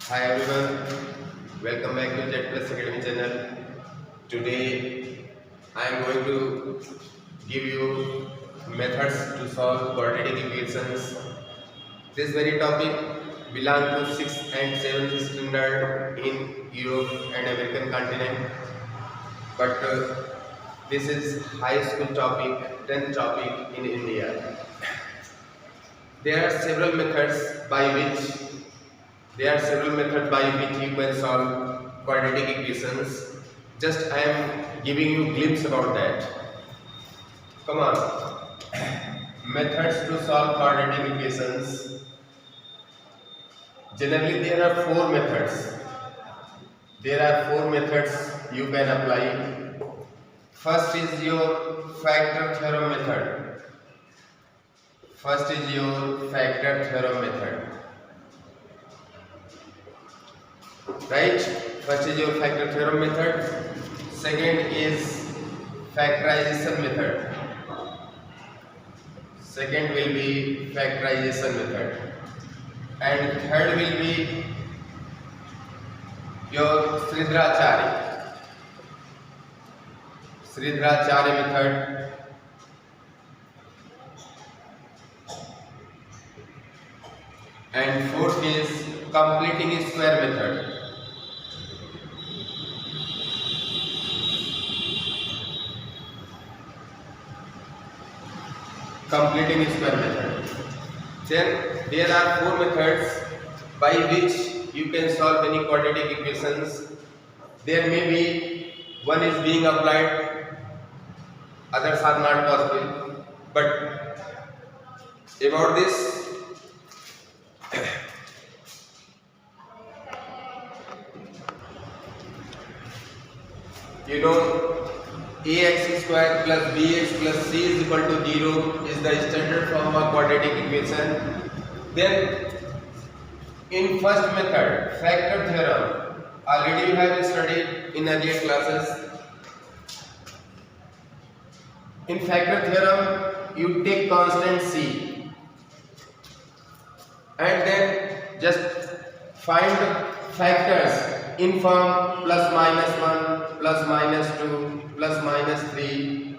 Hi everyone, welcome back to Z Plus Academy channel. Today I am going to give you methods to solve quadratic equations. This very topic belongs to 6th and 7th standard in Europe and American continent, but this is high school topic, 10th topic in India. There are several methods by which you can solve quadratic equations. Just I am giving you glimpse about that. Come on. Methods to solve quadratic equations. Generally there are four methods. You can apply. First is your factor theorem method. Right? First is your factor theorem method. Second is factorization method. And third will be your Sridharacharya method. And fourth is completing square method. Then there are four methods by which you can solve any quadratic equations. There may be one is being applied, others are not possible. But about this, you know, ax square plus bx plus c is equal to 0 is the standard form of quadratic equation. Then in first method, factor theorem, already you have studied in earlier classes. In factor theorem, you take constant c and then just find factors in form plus minus 1, plus minus 2, plus minus 3,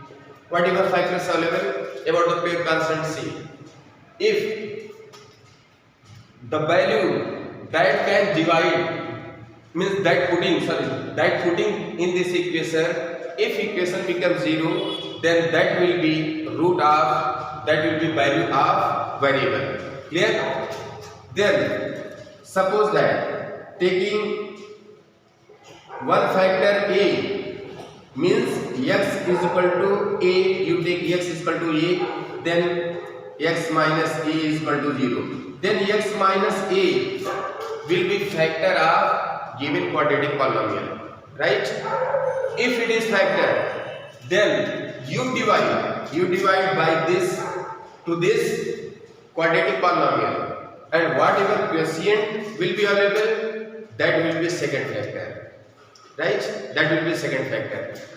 whatever factors available about the paid constant c. If the value that can divide, means that putting in this equation, if equation becomes 0, then that will be value of variable. Clear? Then suppose that taking one factor a means x is equal to a, you take x is equal to a, then x minus a is equal to 0. Then x minus a will be factor of given quadratic polynomial, right? If it is factor, then you divide by this to this quadratic polynomial, and whatever quotient will be available, that will be second factor, right?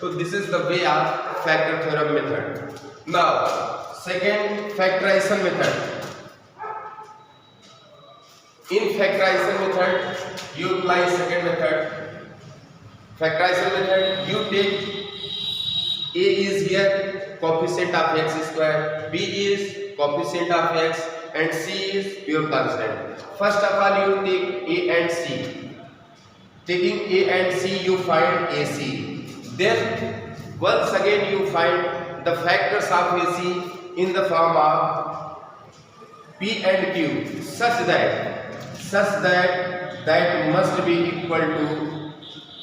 So this is the way of factor theorem method. Now second, factorization method. In factorization method, you apply second method. Factorization method, you take a is here coefficient of x square, b is coefficient of x, and c is pure constant. First of all, you take a and c. Taking a and c, you find AC. Then once again you find the factors of AC in the form of p and q, such that that must be equal to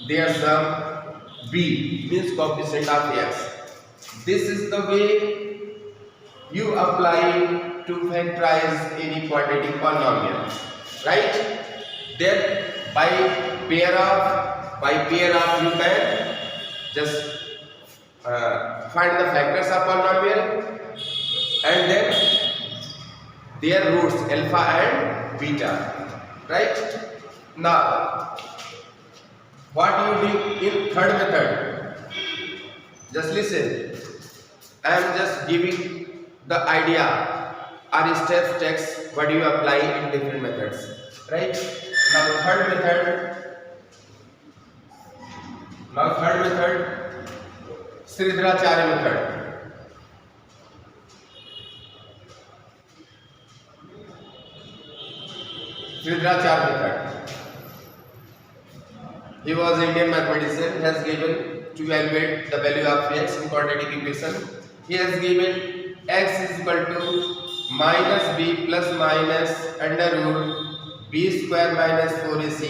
their sum b, means coefficient of x. This is the way you apply to factorize any quadratic polynomial, right? Then by pair of you can just find the factors of polynomial and then their roots alpha and beta, right? Now what you do in third method, just listen, I am just giving the idea are steps text what you apply in different methods, right? Now third method Sridharacharya method. Sridharacharya method. He was an Indian mathematician. He has given to evaluate the value of x in quadratic equation. He has given x is equal to minus b plus minus under root b square minus 4ac.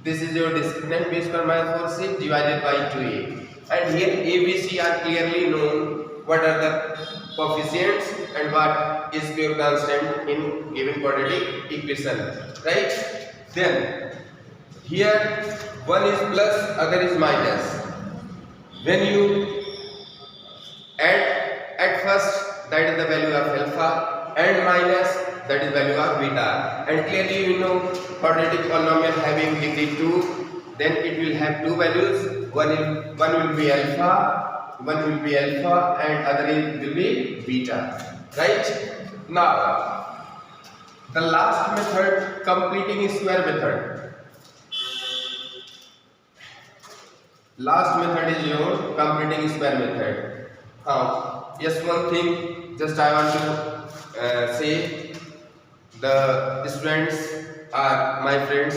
This is your discriminant, b square minus 4c divided by 2a. And here a, b, c are clearly known. What are the coefficients and what is pure constant in given quadratic equation, right? Then here one is plus, other is minus. When you add at first, that is the value of alpha, and minus, that is value of beta. And clearly you know quadratic polynomial having degree 2, then it will have two values. One will be alpha, and other will be beta, right? Now the last method, completing square method. Last method is your completing square method. Yes, one thing just I want to say, the students are my friends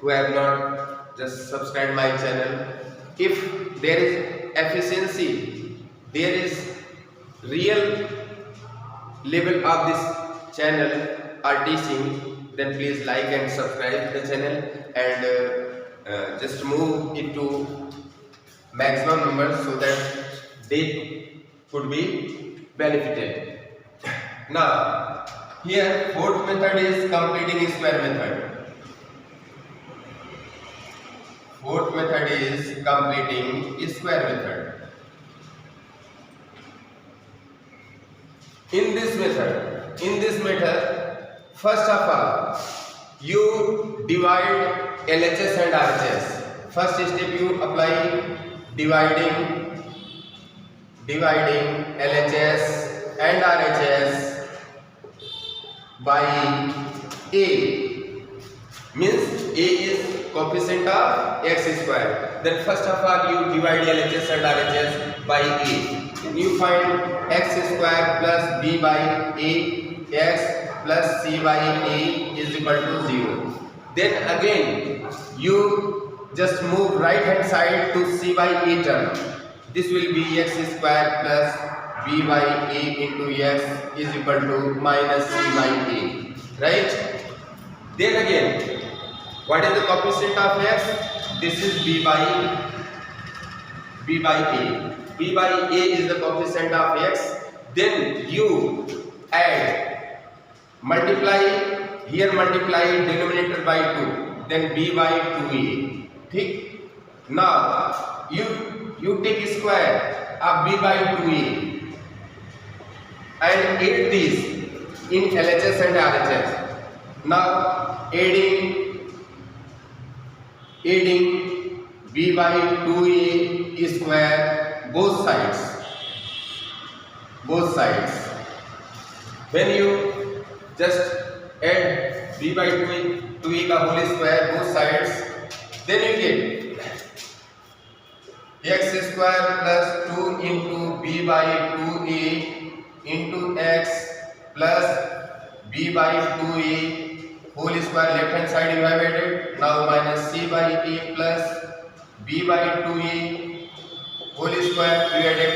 who have not just subscribed my channel. If there is efficiency, there is real level of this channel or teaching, then please like and subscribe the channel and just move it to maximum numbers so that they could be benefited. Now here fourth method is completing square method. Fourth method is completing square method. In this method, first of all, you divide LHS and RHS. First step you apply dividing LHS and RHS by A. Means A is coefficient of x square. Then first of all you divide LHS and RHS by A. Then you find x square plus b by A, x plus c by A is equal to 0. Then again you just move right hand side to c by A term. This will be x square plus b by A into x is equal to minus c by A, right? Then again, what is the coefficient of x? This is b by A. b by A is the coefficient of x. Then you add, multiply denominator by 2, then b by 2a. ठीक? Now you take square of b by 2a and add these in LHS and RHS. Now adding b by 2a square both sides. When you just add b by 2a का whole square both sides, then you get x square plus 2 into b by 2a into x plus b by 2a whole square, left hand side you have added. Now minus c by a plus b by 2a whole square you added.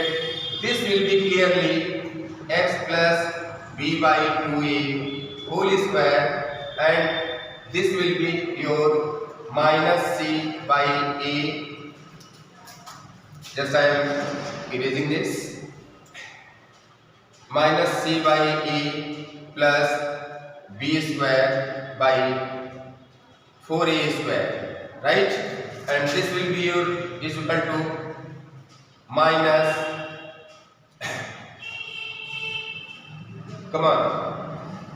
This will be clearly x plus b by 2a whole square, and this will be your minus c by a. Just I am erasing this. Minus c by a plus b square by 4a square, right? And this will be your is equal to minus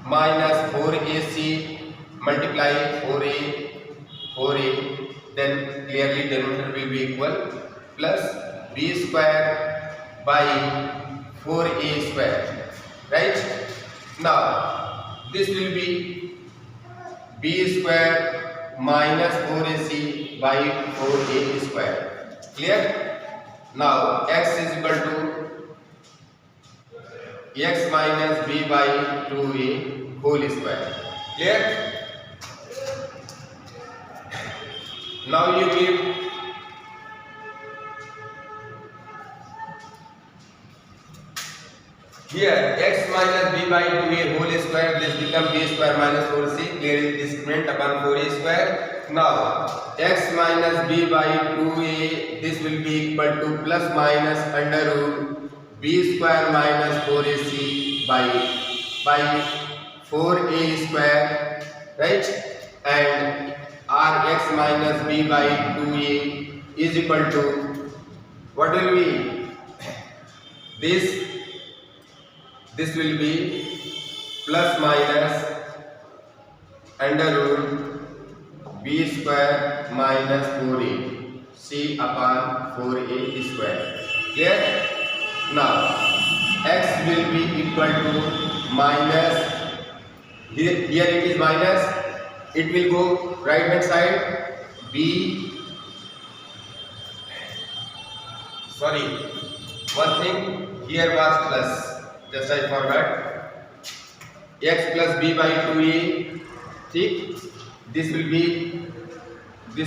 minus 4ac multiply 4a, then clearly denominator will be equal, plus b square by 4a square, right? Now this will be b square minus 4ac by 4a square. Clear? Now x is equal to x minus b by 2a whole square. Clear? Now you give here x minus b by 2a whole square, this become b square minus 4c, clearly discriminant upon 4a square. Now x minus b by 2a, this will be equal to plus minus under root b square minus 4ac by 4a square, right? And rx minus b by 2a is equal to what will be this will be plus minus under root b square minus 4a c upon 4a square. Clear? Now x will be equal to minus, here it is minus, it will go right hand side, one thing here was plus, just I forgot, x plus b by 2a, ठीक, this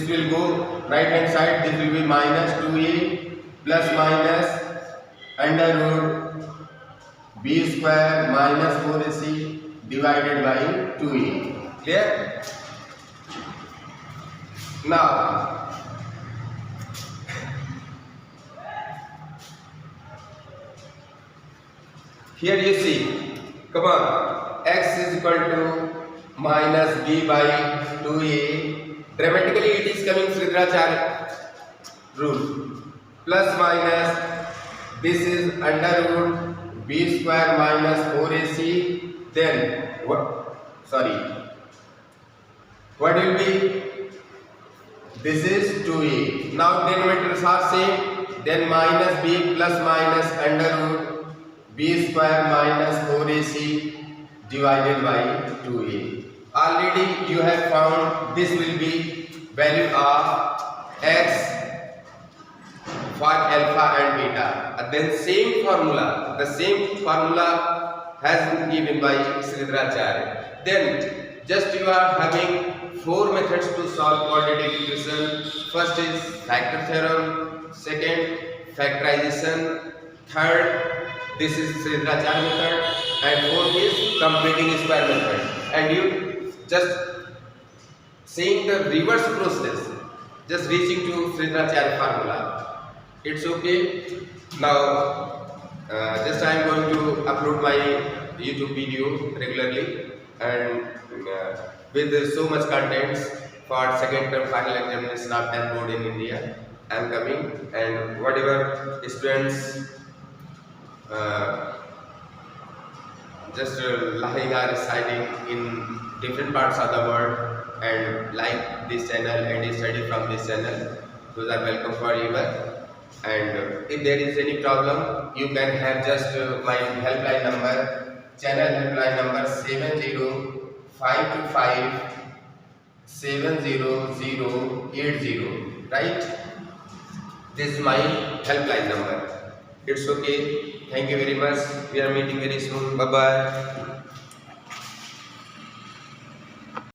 will go right hand side, this will be minus 2a plus minus under root b square minus 4ac divided by 2a. Clear? Now here you see, come on, x is equal to minus b by 2a, dramatically it is coming Sridharacharya rule, plus minus, this is under root b square minus 4ac, then what will be, this is 2a, now denominators are same, then minus b plus minus under root b square minus 4ac divided by 2a. Already you have found this will be value of x for alpha and beta. And then the same formula has been given by Sridharacharya. Then just you are having 4 methods to solve quadratic equation. First is factor theorem, second factorization, third this is Sridharacharya method, and fourth is completing square method. And you just seeing the reverse process, just reaching to Sridharacharya formula. It's okay. Now just I am going to upload my YouTube video regularly and with so much contents for second term final examination of 10th board in India. I am coming, and whatever students just lying or residing in different parts of the world and like this channel and study from this channel, those are welcome forever. And if there is any problem, you can have just my helpline number, channel helpline number 7052570080, right? This is my helpline number. It's okay. Thank you very much. We are meeting very soon. Bye bye.